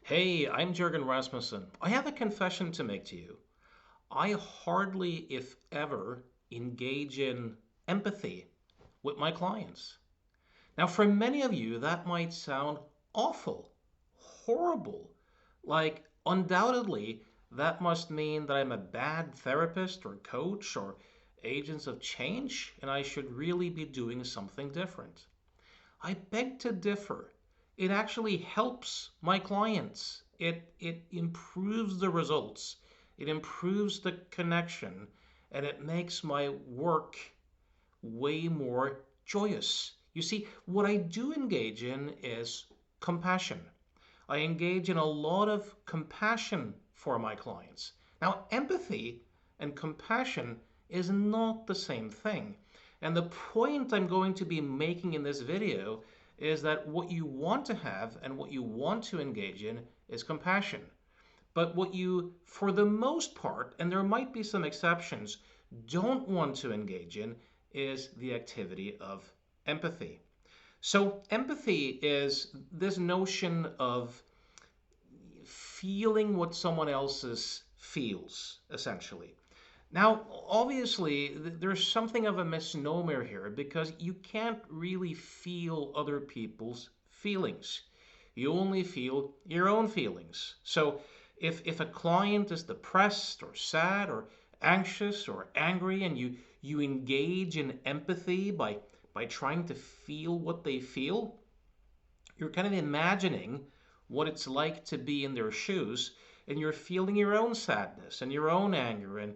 Hey, I'm Jürgen Rasmussen. I have a confession to make to you. I hardly, if ever, engage in empathy with my clients. Now, for many of you, that might sound awful, horrible. Like, undoubtedly, that must mean that I'm a bad therapist or coach or agents of change, and I should really be doing something different. I beg to differ. It actually helps my clients. It improves the results. It improves the connection and it makes my work way more joyous. You see, what I do engage in is compassion. I engage in a lot of compassion for my clients. Now, empathy and compassion is not the same thing. And the point I'm going to be making in this video is that what you want to have and what you want to engage in is compassion. But what you, for the most part, and there might be some exceptions, don't want to engage in is the activity of empathy. So, empathy is this notion of feeling what someone else's feels, essentially. Now, obviously, there's something of a misnomer here because you can't really feel other people's feelings. You only feel your own feelings. So, if a client is depressed or sad or anxious or angry and you engage in empathy by trying to feel what they feel, you're kind of imagining what it's like to be in their shoes, and you're feeling your own sadness and your own anger and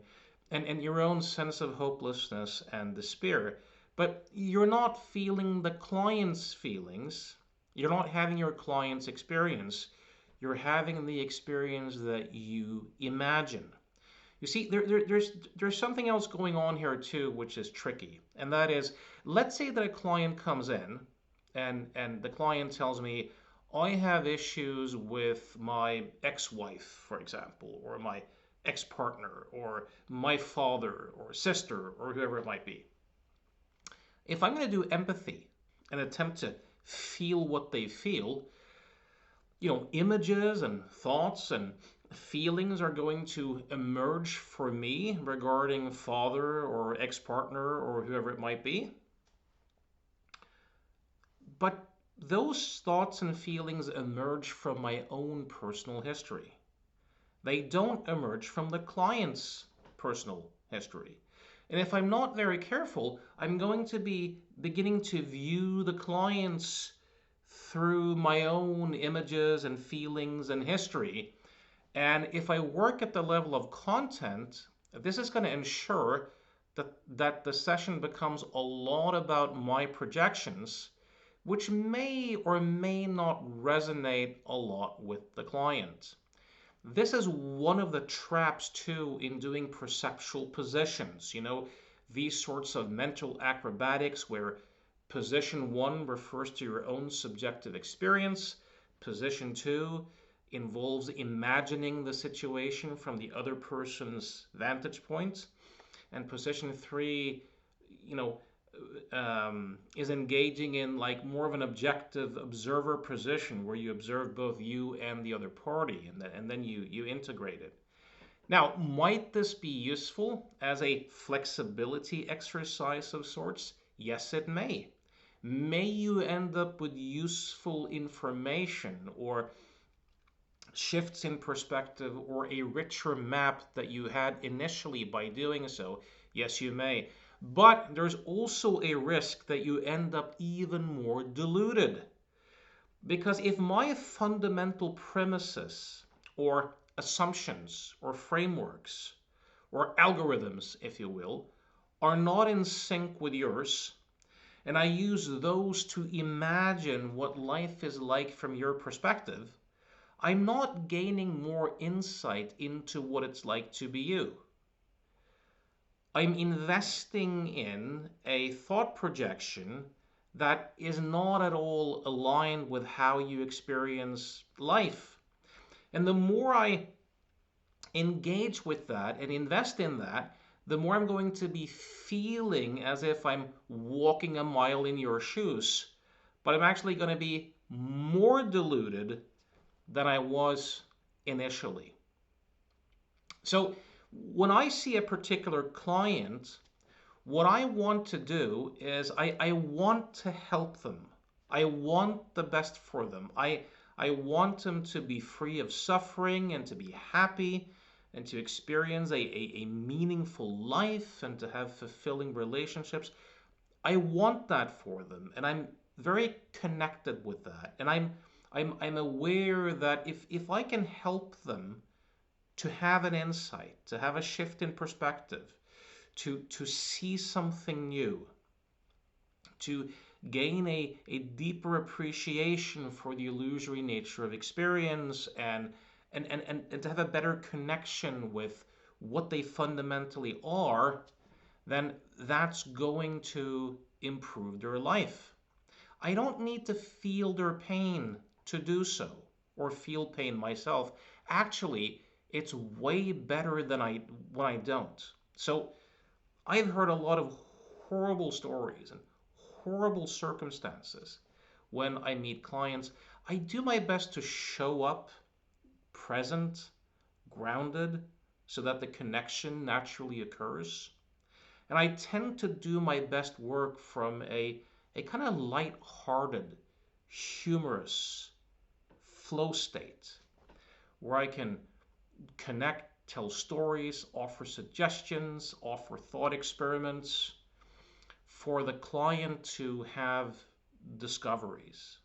your own sense of hopelessness and despair. But you're not feeling the client's feelings. You're not having your client's experience. You're having the experience that you imagine. You see, there's something else going on here too, which is tricky, and that is, let's say that a client comes in, and the client tells me, I have issues with my ex-wife, for example, or my ex-partner, or my father, or sister, or whoever it might be. If I'm going to do empathy and attempt to feel what they feel, images and thoughts and feelings are going to emerge for me regarding father or ex-partner or whoever it might be. But those thoughts and feelings emerge from my own personal history. They don't emerge from the client's personal history. And if I'm not very careful, I'm going to be beginning to view the clients through my own images and feelings and history. And if I work at the level of content, this is going to ensure that the session becomes a lot about my projections, which may or may not resonate a lot with the client. This is one of the traps too in doing perceptual positions. These sorts of mental acrobatics where position one refers to your own subjective experience, position two involves imagining the situation from the other person's vantage point, and position three, you know, is engaging in like more of an objective observer position where you observe both you and the other party, and then you integrate it. Now, might this be useful as a flexibility exercise of sorts? Yes, it may. May you end up with useful information or shifts in perspective or a richer map that you had initially by doing so? Yes, you may. But there's also a risk that you end up even more diluted. Because if my fundamental premises or assumptions or frameworks or algorithms, if you will, are not in sync with yours, and I use those to imagine what life is like from your perspective, I'm not gaining more insight into what it's like to be you. I'm investing in a thought projection that is not at all aligned with how you experience life. And the more I engage with that and invest in that, the more I'm going to be feeling as if I'm walking a mile in your shoes. But I'm actually going to be more deluded than I was initially. So when I see a particular client, what I want to do is I want to help them. I want the best for them. I want them to be free of suffering and to be happy and to experience a meaningful life and to have fulfilling relationships. I want that for them, and I'm very connected with that. And I'm aware that if I can help them to have an insight, to have a shift in perspective, to see something new, to gain a deeper appreciation for the illusory nature of experience and to have a better connection with what they fundamentally are, then that's going to improve their life. I don't need to feel their pain to do so or feel pain myself. Actually, it's way better than I when I don't. So I've heard a lot of horrible stories and horrible circumstances when I meet clients. I do my best to show up present, grounded, so that the connection naturally occurs. And I tend to do my best work from a kind of light-hearted, humorous flow state where I can connect, tell stories, offer suggestions, offer thought experiments for the client to have discoveries.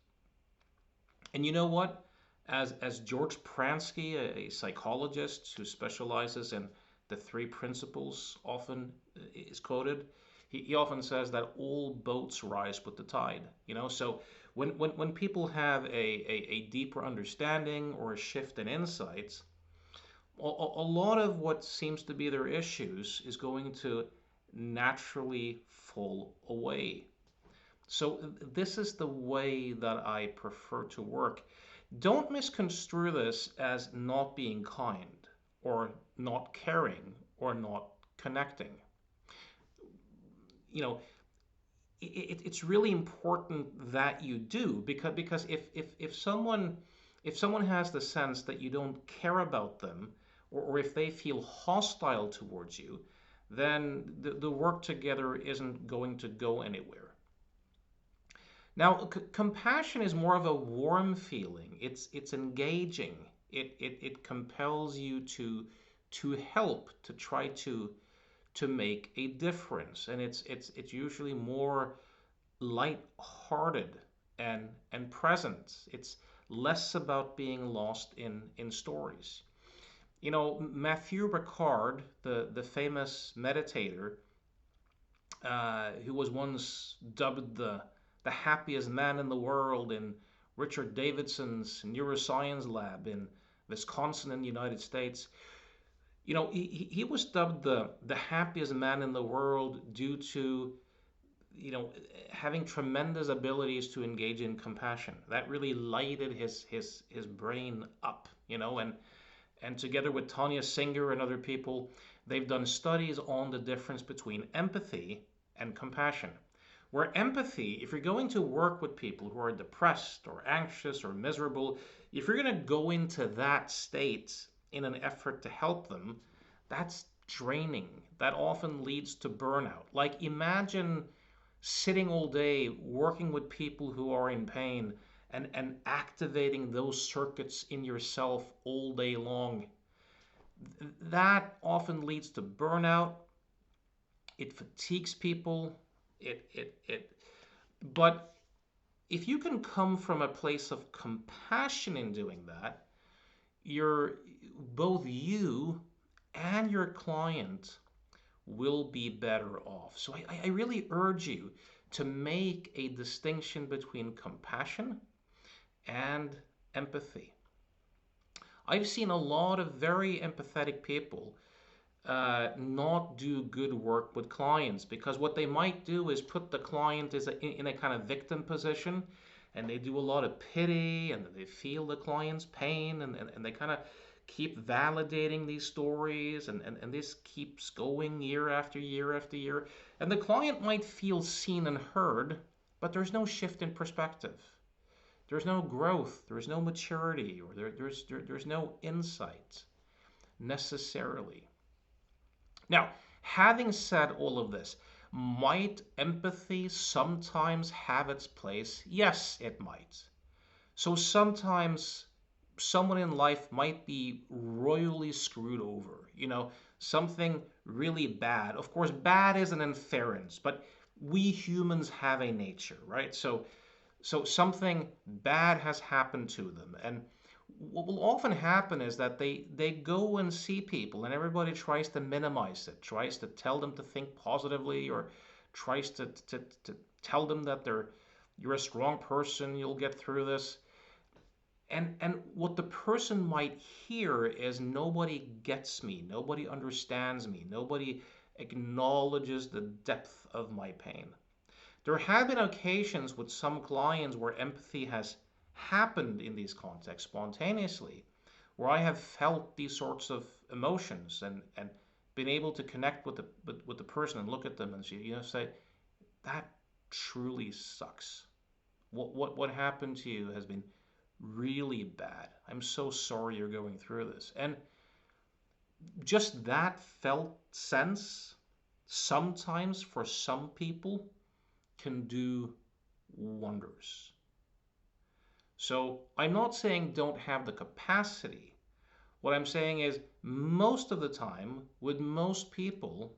And you know what? As George Pransky, a psychologist who specializes in the three principles, often is quoted, he often says that all boats rise with the tide. So when people have a deeper understanding or a shift in insights, a lot of what seems to be their issues is going to naturally fall away. So this is the way that I prefer to work. Don't misconstrue this as not being kind or not caring or not connecting. You know, it's really important that you do, because if someone has the sense that you don't care about them, or if they feel hostile towards you, then the work together isn't going to go anywhere. Now, compassion is more of a warm feeling. It's engaging. It compels you to help, to try to make a difference, and it's usually more light-hearted and present. It's less about being lost in stories. Matthew Ricard, the famous meditator, who was once dubbed the happiest man in the world in Richard Davidson's neuroscience lab in Wisconsin in the United States. He was dubbed the happiest man in the world due to having tremendous abilities to engage in compassion. That really lighted his brain up, and together with Tanya Singer and other people, they've done studies on the difference between empathy and compassion. Where empathy, if you're going to work with people who are depressed or anxious or miserable, if you're going to go into that state in an effort to help them, that's draining. That often leads to burnout. Like, imagine sitting all day working with people who are in pain and activating those circuits in yourself all day long. That often leads to burnout. It fatigues people. It but if you can come from a place of compassion in doing that, you're both you and your client will be better off. So I really urge you to make a distinction between compassion and empathy. I've seen a lot of very empathetic people not do good work with clients, because what they might do is put the client in a kind of victim position, and they do a lot of pity and they feel the client's pain, and they kind of keep validating these stories, and this keeps going year after year after year. And the client might feel seen and heard, but there's no shift in perspective. There's no growth, there's no maturity, or there's no insight necessarily. Now, having said all of this, might empathy sometimes have its place? Yes, it might. So sometimes someone in life might be royally screwed over, something really bad. Of course, bad is an inference, but we humans have a nature, right? So something bad has happened to them, and what will often happen is that they go and see people, and everybody tries to minimize it, tries to tell them to think positively, or tries to tell them that you're a strong person, you'll get through this. And what the person might hear is, nobody gets me, nobody understands me, nobody acknowledges the depth of my pain. There have been occasions with some clients where empathy has happened in these contexts spontaneously, where I have felt these sorts of emotions, and been able to connect with the person and look at them and say, that truly sucks. What happened to you has been really bad. I'm so sorry you're going through this. And just that felt sense, sometimes for some people, can do wonders. So I'm not saying don't have the capacity. What I'm saying is, most of the time, with most people,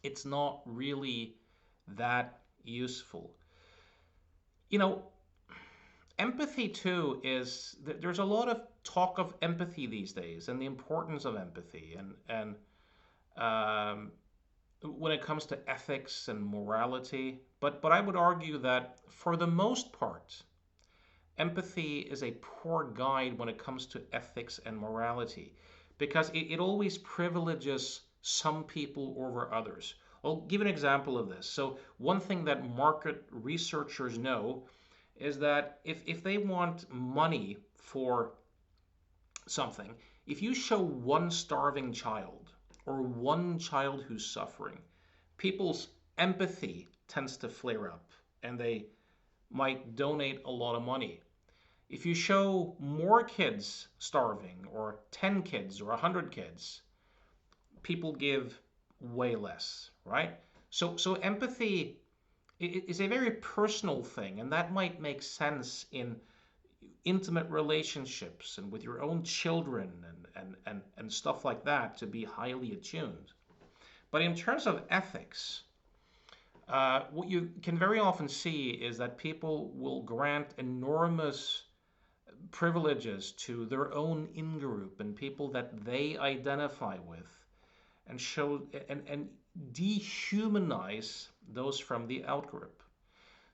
it's not really that useful. You know, empathy too is, there's a lot of talk of empathy these days, and the importance of empathy, and um, when it comes to ethics and morality. But I would argue that for the most part, empathy is a poor guide when it comes to ethics and morality, because it always privileges some people over others. I'll give an example of this. So one thing that market researchers know is that if they want money for something, if you show one starving child, or one child who's suffering, people's empathy tends to flare up, and they might donate a lot of money. If you show more kids starving, or 10 kids, or 100 kids, people give way less, right? So empathy is a very personal thing, and that might make sense in intimate relationships and with your own children, and stuff like that, to be highly attuned. But in terms of ethics, what you can very often see is that people will grant enormous privileges to their own in group and people that they identify with, and show and dehumanize those from the outgroup.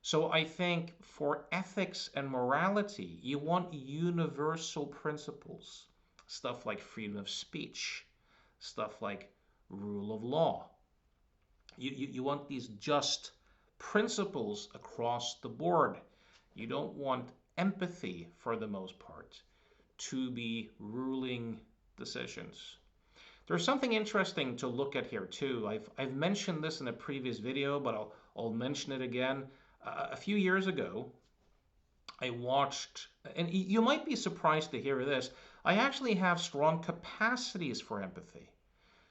So I think for ethics and morality, you want universal principles, stuff like freedom of speech, stuff like rule of law. You want these just principles across the board. You don't want empathy, for the most part, to be ruling decisions. There's something interesting to look at here too. I've mentioned this in a previous video, but I'll mention it again. A few years ago, I watched, and you might be surprised to hear this, I actually have strong capacities for empathy.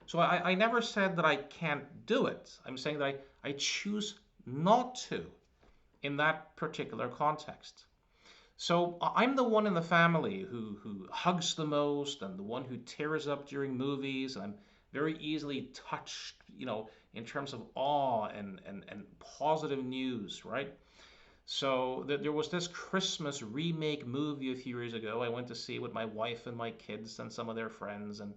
So I never said that I can't do it. I'm saying that I choose not to in that particular context. So I'm the one in the family who hugs the most, and the one who tears up during movies. And I'm very easily touched, in terms of awe and positive news, right? So there was this Christmas remake movie a few years ago I went to see with my wife and my kids and some of their friends, and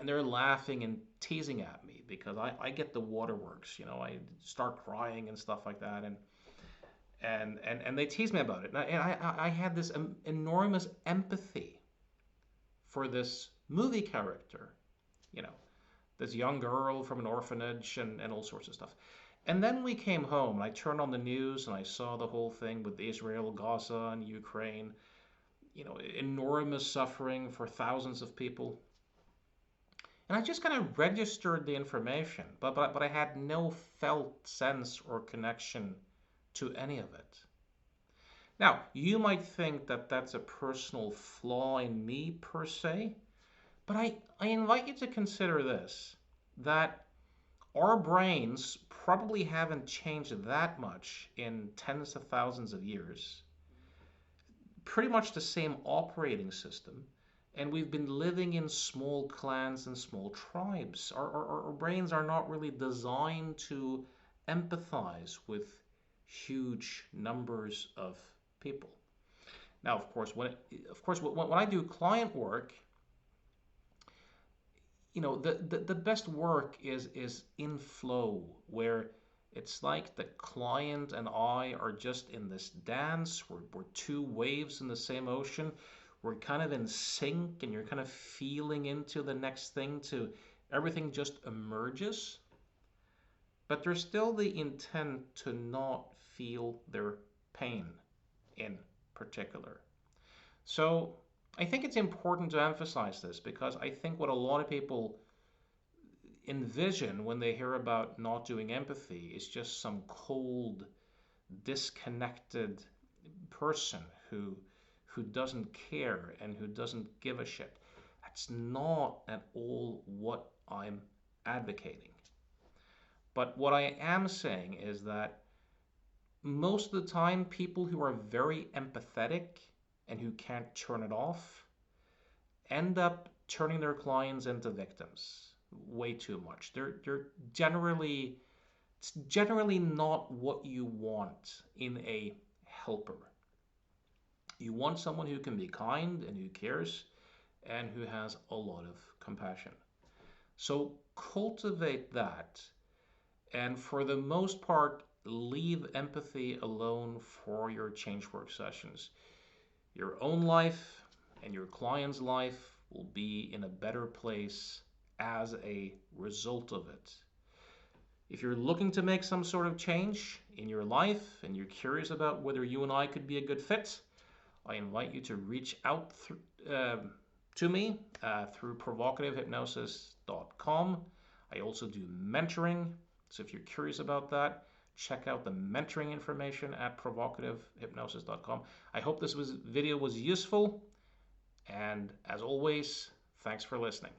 they're laughing and teasing at me because I get the waterworks. I start crying and stuff like that, and they tease me about it. And I had this enormous empathy for this movie character, you know, this young girl from an orphanage, and all sorts of stuff. And then we came home, and I turned on the news, and I saw the whole thing with Israel, Gaza, and Ukraine. Enormous suffering for thousands of people. And I just kind of registered the information, but I had no felt sense or connection to any of it. Now, you might think that that's a personal flaw in me per se, but I invite you to consider this, that our brains probably haven't changed that much in tens of thousands of years. Pretty much the same operating system, and we've been living in small clans and small tribes. Our brains are not really designed to empathize with huge numbers of people. Now, when I do client work, the best work is in flow, where it's like the client and I are just in this dance. We're two waves in the same ocean. We're kind of in sync, and you're kind of feeling into the next thing to everything just emerges. But there's still the intent to not feel their pain in particular. So I think it's important to emphasize this, because I think what a lot of people envision when they hear about not doing empathy is just some cold, disconnected person who doesn't care and who doesn't give a shit. That's not at all what I'm advocating. But what I am saying is that most of the time, people who are very empathetic and who can't turn it off end up turning their clients into victims way too much. They're generally It's generally not what you want in a helper. You want someone who can be kind and who cares and who has a lot of compassion. So cultivate that, and for the most part, leave empathy alone for your change work sessions. Your own life and your client's life will be in a better place as a result of it. If you're looking to make some sort of change in your life and you're curious about whether you and I could be a good fit, I invite you to reach out to me through provocativehypnosis.com. I also do mentoring, so if you're curious about that, check out the mentoring information at provocativehypnosis.com. I hope this video was useful, and as always, thanks for listening.